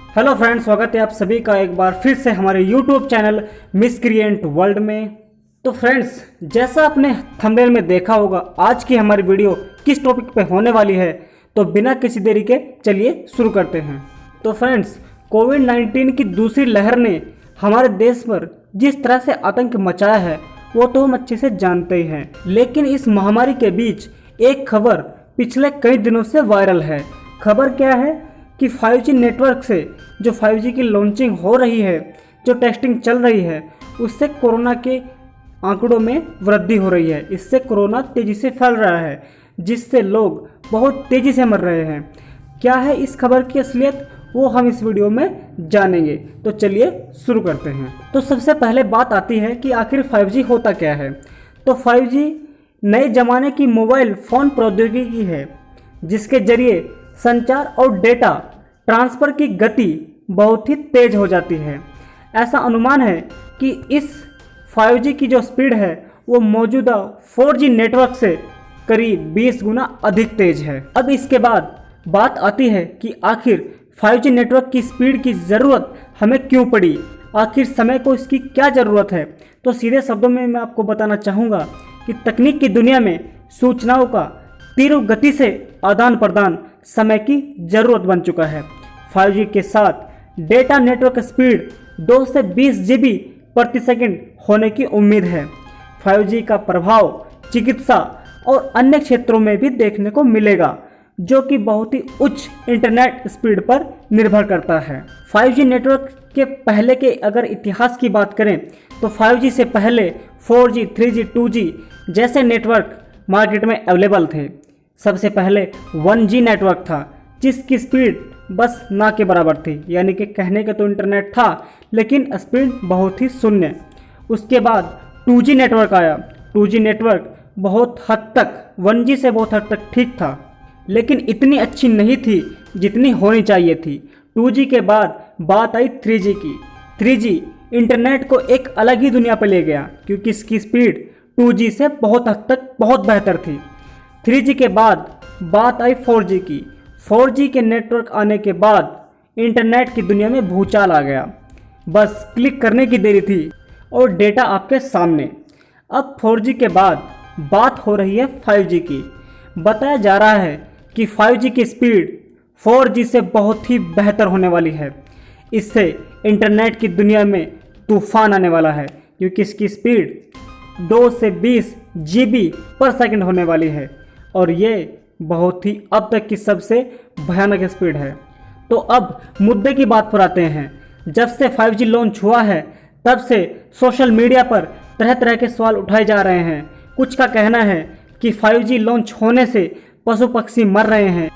Hello friends, स्वागत है आप सभी का एक बार फिर से हमारे यूट्यूब चैनल मिसक्रिएंट वर्ल्ड में। तो फ्रेंड्स, जैसा आपने थंबनेल में देखा होगा, आज की हमारी वीडियो किस टॉपिक पे होने वाली है, तो बिना किसी देरी के चलिए शुरू करते हैं। तो फ्रेंड्स, कोविड-19 की दूसरी लहर ने हमारे देश पर जिस तरह से आतंक मचाया है वो तो हम अच्छे से जानते ही हैं, लेकिन इस महामारी के बीच एक खबर पिछले कई दिनों से वायरल है। खबर क्या है कि 5G नेटवर्क से जो 5G की लॉन्चिंग हो रही है, जो टेस्टिंग चल रही है, उससे कोरोना के आंकड़ों में वृद्धि हो रही है। इससे कोरोना तेज़ी से फैल रहा है, जिससे लोग बहुत तेज़ी से मर रहे हैं। क्या है इस खबर की असलियत, वो हम इस वीडियो में जानेंगे। तो चलिए शुरू करते हैं। तो सबसे पहले बात आती है कि आखिर 5G होता क्या है। तो 5G नए ज़माने की मोबाइल फ़ोन प्रौद्योगिकी है, जिसके जरिए संचार और डेटा ट्रांसफ़र की गति बहुत ही तेज़ हो जाती है। ऐसा अनुमान है कि इस 5G की जो स्पीड है वो मौजूदा 4G नेटवर्क से करीब 20 गुना अधिक तेज़ है। अब इसके बाद बात आती है कि आखिर 5G नेटवर्क की स्पीड की ज़रूरत हमें क्यों पड़ी, आखिर समय को इसकी क्या ज़रूरत है। तो सीधे शब्दों में मैं आपको बताना चाहूँगा कि तकनीक की दुनिया में सूचनाओं का तीव्र गति से आदान प्रदान समय की ज़रूरत बन चुका है। 5G के साथ डेटा नेटवर्क स्पीड 2 से 20 GB प्रति सेकंड होने की उम्मीद है। 5G का प्रभाव चिकित्सा और अन्य क्षेत्रों में भी देखने को मिलेगा, जो कि बहुत ही उच्च इंटरनेट स्पीड पर निर्भर करता है। 5G नेटवर्क के पहले के अगर इतिहास की बात करें तो 5G से पहले 4G, 3G, 2G जैसे नेटवर्क मार्केट में अवेलेबल थे। सबसे पहले 1G नेटवर्क था, जिसकी स्पीड बस ना के बराबर थी, यानी कि कहने का तो इंटरनेट था लेकिन स्पीड बहुत ही शून्य। उसके बाद 2G नेटवर्क आया। 2G नेटवर्क बहुत हद तक 1G से बहुत हद तक ठीक था, लेकिन इतनी अच्छी नहीं थी जितनी होनी चाहिए थी। 2G के बाद बात आई 3G की। 3G इंटरनेट को एक अलग ही दुनिया पर ले गया, क्योंकि इसकी स्पीड 2G से बहुत हद तक बहुत बेहतर थी। 3G के बाद बात आई 4G की। 4G के नेटवर्क आने के बाद इंटरनेट की दुनिया में भूचाल आ गया। बस क्लिक करने की देरी थी और डेटा आपके सामने। अब 4G के बाद बात हो रही है 5G की। बताया जा रहा है कि 5G की स्पीड 4G से बहुत ही बेहतर होने वाली है। इससे इंटरनेट की दुनिया में तूफान आने वाला है, क्योंकि इसकी स्पीड 2 से 20 GB पर सेकंड होने वाली है, और ये बहुत ही अब तक की सबसे भयानक स्पीड है। तो अब मुद्दे की बात पर आते हैं। जब से 5G लॉन्च हुआ है, तब से सोशल मीडिया पर तरह तरह के सवाल उठाए जा रहे हैं। कुछ का कहना है कि 5G लॉन्च होने से पशु पक्षी मर रहे हैं।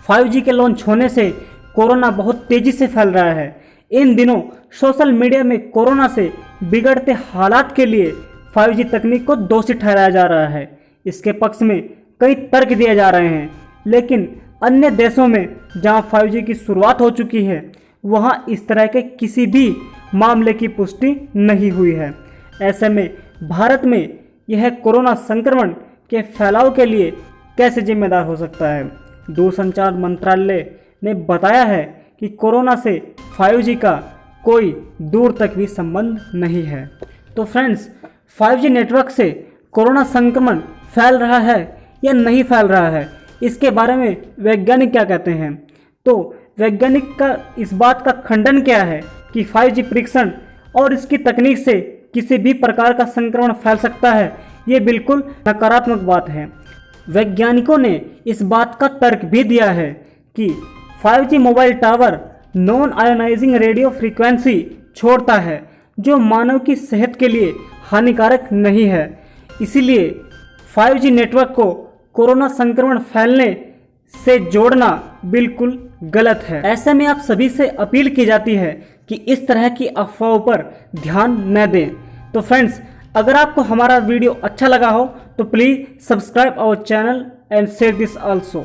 5G के लॉन्च होने से कोरोना बहुत तेज़ी से फैल रहा है। इन दिनों सोशल मीडिया में कोरोना से बिगड़ते हालात के लिए 5G तकनीक को दोषी ठहराया जा रहा है। इसके पक्ष में कई तर्क दिए जा रहे हैं, लेकिन अन्य देशों में जहां 5G की शुरुआत हो चुकी है, वहां इस तरह के किसी भी मामले की पुष्टि नहीं हुई है। ऐसे में भारत में यह कोरोना संक्रमण के फैलाव के लिए कैसे जिम्मेदार हो सकता है। दूरसंचार मंत्रालय ने बताया है कि कोरोना से 5G का कोई दूर तक भी संबंध नहीं है। तो फ्रेंड्स, 5G नेटवर्क से कोरोना संक्रमण फैल रहा है या नहीं फैल रहा है, इसके बारे में वैज्ञानिक क्या कहते हैं। तो वैज्ञानिक का इस बात का खंडन क्या है कि 5G परीक्षण और इसकी तकनीक से किसी भी प्रकार का संक्रमण फैल सकता है, ये बिल्कुल नकारात्मक बात है। वैज्ञानिकों ने इस बात का तर्क भी दिया है कि 5G mobile tower non ionising radio frequency छोड़ता है, जो मानव की सेहत के लिए हानिकारक नहीं है। इसीलिए 5G नेटवर्क को कोरोना संक्रमण फैलने से जोड़ना बिल्कुल गलत है। ऐसे में आप सभी से अपील की जाती है कि इस तरह की अफवाहों पर ध्यान न दें। तो फ्रेंड्स, अगर आपको हमारा वीडियो अच्छा लगा हो तो please subscribe our channel and share this also.